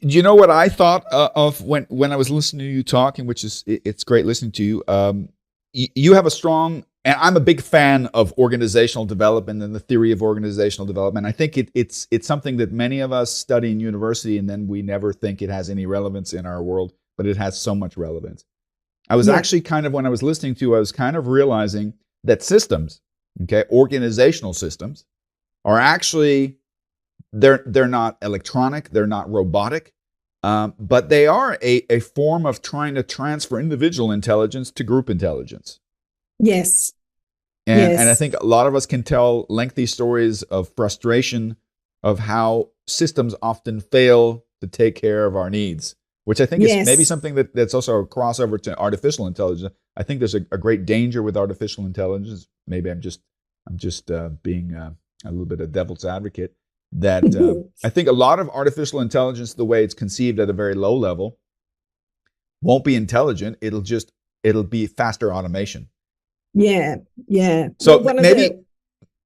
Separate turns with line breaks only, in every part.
you know what I thought of when I was listening to you talking, which is it's great listening to you. You have a strong, and I'm a big fan of organizational development and the theory of organizational development. I think it's something that many of us study in university, and then we never think it has any relevance in our world, but it has so much relevance. I was actually kind of, when I was listening to you, I was kind of realizing that systems, okay, organizational systems, are actually, they're not electronic, they're not robotic, but they are a form of trying to transfer individual intelligence to group intelligence.
Yes.
And I think a lot of us can tell lengthy stories of frustration of how systems often fail to take care of our needs, which I think is maybe something that's also a crossover to artificial intelligence. I think there's a great danger with artificial intelligence. Maybe I'm just being a little bit of devil's advocate. That I think a lot of artificial intelligence, the way it's conceived at a very low level, won't be intelligent. It'll be faster automation.
Yeah.
So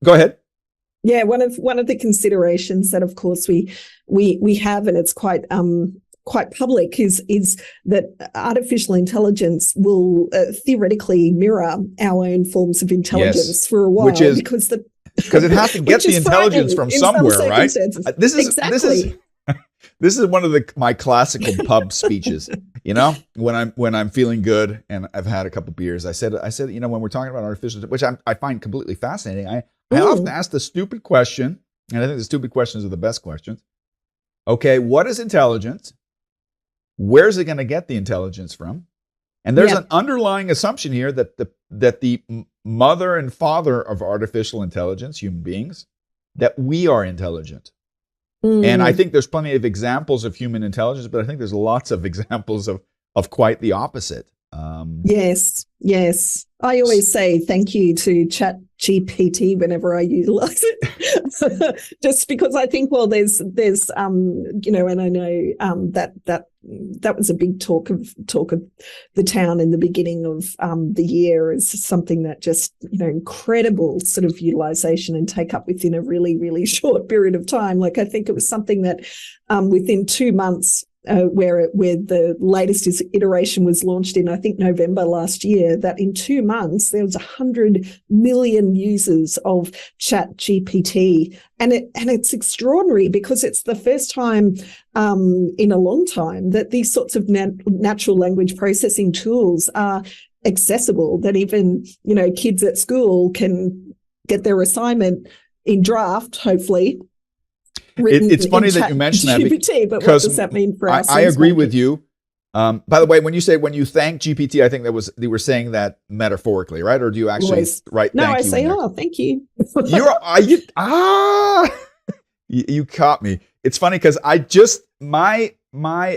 go ahead.
Yeah, one of the considerations that, of course, we have, and it's quite public, is that artificial intelligence will theoretically mirror our own forms of intelligence for a while, because it has to get the intelligence from somewhere, right?
This is one of my classical pub speeches. You know, when I'm feeling good and I've had a couple beers, I said, you know, when we're talking about artificial, which I find completely fascinating, I often ask the stupid question, and I think the stupid questions are the best questions. Okay, what is intelligence? Where's it going to get the intelligence from? And there's an underlying assumption here that the mother and father of artificial intelligence, human beings, that we are intelligent. And I think there's plenty of examples of human intelligence, but I think there's lots of examples of quite the opposite.
Yes. I always say thank you to ChatGPT whenever I utilize it, just because I think, well, there's you know, and I know that was a big talk of the town in the beginning of the year, is something that just, you know, incredible sort of utilization and take up within a really, really short period of time. Like, I think it was something that within 2 months, where the latest iteration was launched in, I think, November last year, that in 2 months there was 100 million users of ChatGPT, and it's extraordinary because it's the first time in a long time that these sorts of natural language processing tools are accessible. That even, you know, kids at school can get their assignment in draft, hopefully.
It's funny that you mentioned that,
GPT, but what does that mean for us?
I agree with you. By the way, when you thank GPT, I think you were saying that metaphorically, right? Or do you actually write?
No,
thank
I
you
say, oh, thank you.
You caught me. It's funny because my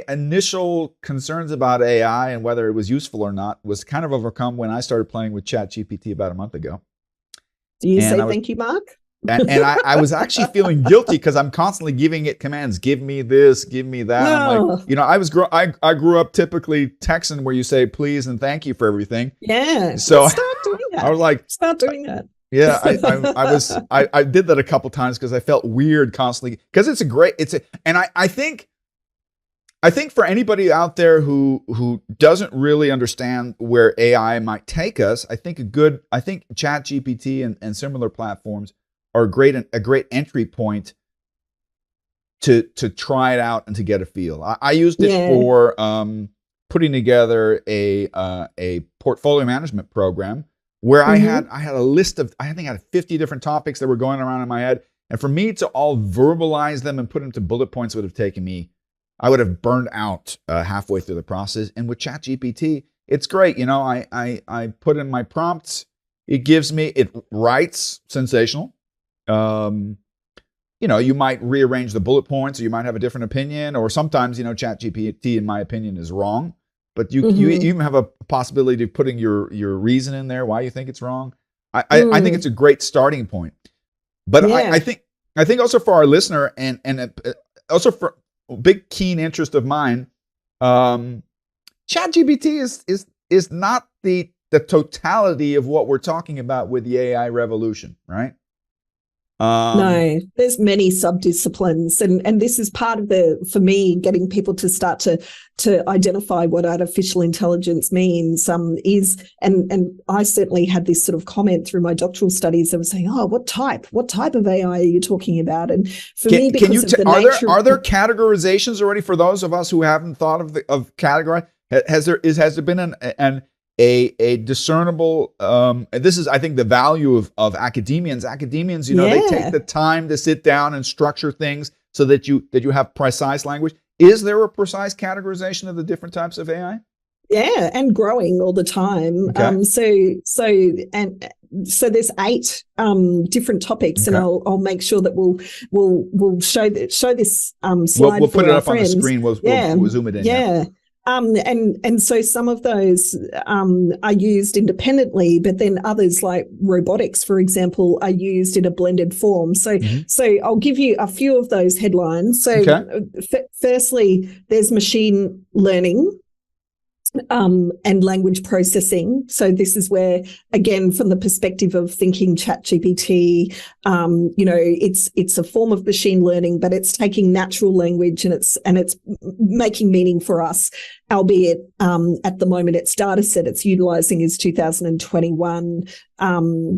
initial concerns about AI and whether it was useful or not was kind of overcome when I started playing with ChatGPT about a month ago.
Do you say thank you, Mark?
And I was actually feeling guilty because I'm constantly giving it commands. Give me this, give me that. No. I'm like, you know, I grew up typically Texan, where you say please and thank you for everything.
Yeah.
So
start doing that.
I was like,
start doing that.
Yeah, I did that a couple times because I felt weird constantly, because I think for anybody out there who doesn't really understand where AI might take us, I think ChatGPT and similar platforms are a great entry point to try it out and to get a feel. I used it for putting together a portfolio management program where I had a list of, I think I had 50 different topics that were going around in my head, and for me to all verbalize them and put them to bullet points would have taken me, I would have burned out halfway through the process. And with ChatGPT, it's great. You know, I put in my prompts, it writes sensational. You know, you might rearrange the bullet points, or you might have a different opinion, or sometimes, you know, ChatGPT, in my opinion, is wrong. But you even have a possibility of putting your reason in there, why you think it's wrong. I think it's a great starting point. But I think also for our listener, and also for a big keen interest of mine, ChatGPT is not the totality of what we're talking about with the AI revolution, right?
No, there's many subdisciplines, and this is part of for me, getting people to start to identify what artificial intelligence means. And I certainly had this sort of comment through my doctoral studies. I was saying, "Oh, what type of AI are you talking about?" And for me, because of the nature,
are there categorizations already for those of us who haven't thought of category? Has there been a discernible, this is, I think, the value of academians, you know, they take the time to sit down and structure things so that you have precise language. Is there a precise categorization of the different types of AI?
Yeah, and growing all the time.
Okay.
So there's 8 different topics, and I'll make sure that we'll show this slide.
We'll put it up
friends.
On the screen. We'll zoom it in.
Yeah. And so some of those are used independently, but then others, like robotics, for example, are used in a blended form. So I'll give you a few of those headlines. So firstly, there's machine learning and language processing. So this is where, again, from the perspective of thinking ChatGPT, you know, it's a form of machine learning, but it's taking natural language and it's making meaning for us, albeit at the moment its data set it's utilizing is 2021.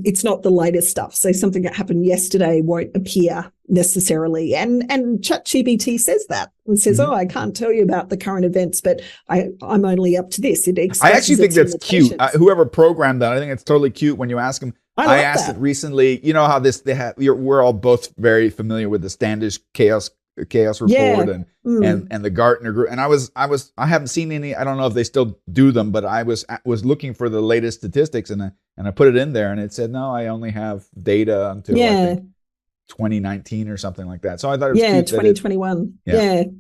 It's not the latest stuff. So something that happened yesterday won't appear necessarily. And ChatGPT says that. It says, oh, I can't tell you about the current events, but I'm only up to this.
I actually think that's cute. Whoever programmed that, I think it's totally cute when you ask them. I asked it recently, you know how we're all both very familiar with the Standish chaos report and the Gartner group. And I haven't seen any, I don't know if they still do them, but I was looking for the latest statistics and I put it in there and it said, no, I only have data until I think 2019 or something like that. So I thought it was cute
2021. So,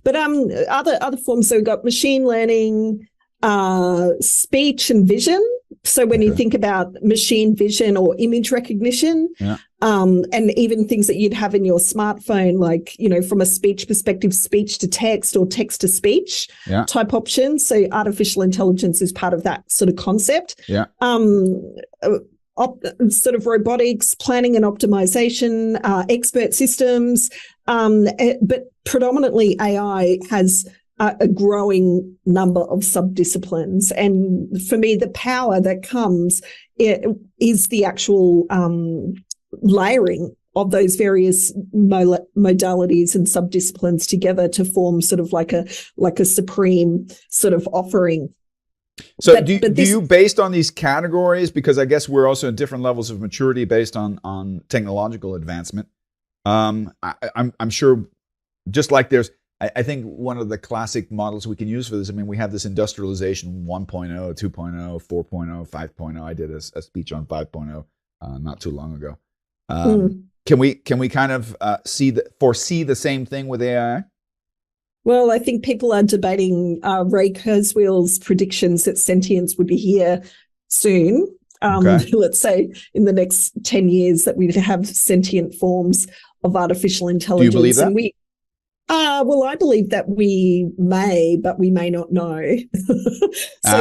but other forms, so we've got machine learning, speech and vision. So when you think about machine vision or image recognition, and even things that you'd have in your smartphone, like, you know, from a speech perspective, speech to text or text to speech type options. So artificial intelligence is part of that sort of concept. Sort of robotics, planning and optimization, expert systems, but predominantly AI has a growing number of subdisciplines. And for me, the power that comes is the actual layering of those various modalities and subdisciplines together to form sort of like a supreme sort of offering.
So do you, based on these categories, because I guess we're also at different levels of maturity based on technological advancement, I'm sure, just like I think one of the classic models we can use for this, I mean, we have this industrialization 1.0, 2.0, 4.0, 5.0. I did a speech on 5.0 not too long ago. Can we kind of foresee the same thing with AI?
Well, I think people are debating Ray Kurzweil's predictions that sentience would be here soon. Let's say in the next 10 years that we'd have sentient forms of artificial intelligence.
Do you believe that?
And well, I believe that we may, but we may not know.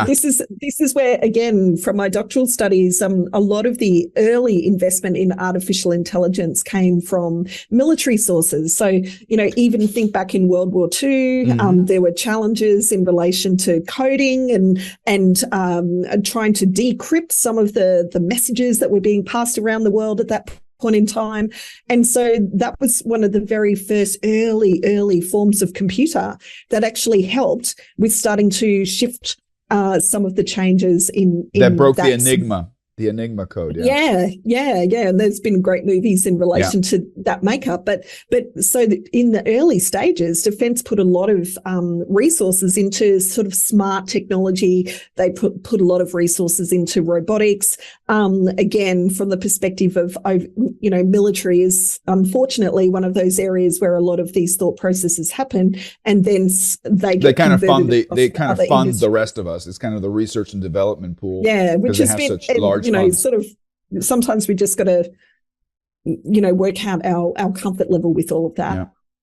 This is where, again, from my doctoral studies, a lot of the early investment in artificial intelligence came from military sources. So, you know, even think back in World War II, there were challenges in relation to coding and trying to decrypt some of the messages that were being passed around the world at that point in time. And so that was one of the very first early forms of computer that actually helped with starting to shift some of the changes in that broke
the Enigma code.
Yeah. And there's been great movies in relation to that makeup. But so in the early stages, Defence put a lot of resources into sort of smart technology. They put a lot of resources into robotics. Again, from the perspective of, you know, military is unfortunately one of those areas where a lot of these thought processes happen, and then they kind of fund
the rest of us. It's kind of the research and development pool.
Yeah, which has been such large. You know, sort of sometimes we just got to, you know, work out our comfort level with all of that.